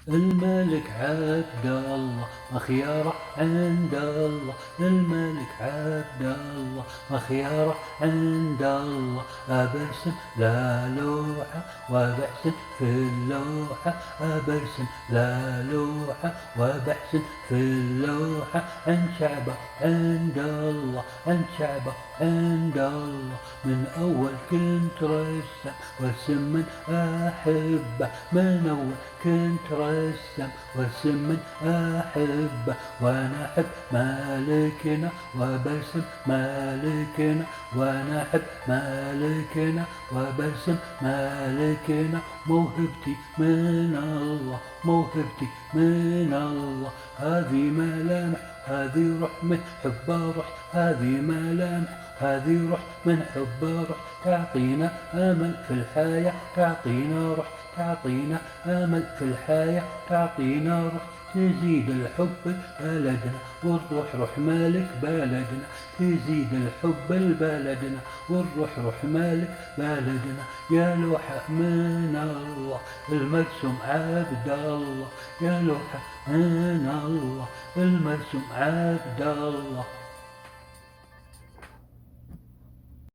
الملك عبد الله وخياره عند الله، الملك عبد الله وخياره عند الله، أبرسم لا لوحة وبحسن في اللوحة، أبرسم لا لوحة وبحسن في اللوحة، عن شعبه عند الله، عن شعبه عند الله، من أول كنت رسم وارسم من أحبه، من أول كنت رسم وارسم من أحبه، وأنا أحب مالكنا وبرسم مالكنا، وأنا أحب مالكنا وبرسم مالكنا، موهبتي من الله، موهبتي من الله، هذه ملامح هذه روح من حب روح، هذه ملامح هذه روح من حب روح، تعطينا أمل في الحياة، تعطينا روح، تعطينا أمل في الحياة، تعطينا روح، تزيد الحب بلدنا والروح روح مالك بلدنا، تزيد الحب لبلدنا والروح روح مالك بلدنا، يا لوحة من الله المرسوم عبد الله، يا لوحة من الله المرسوم عبد الله.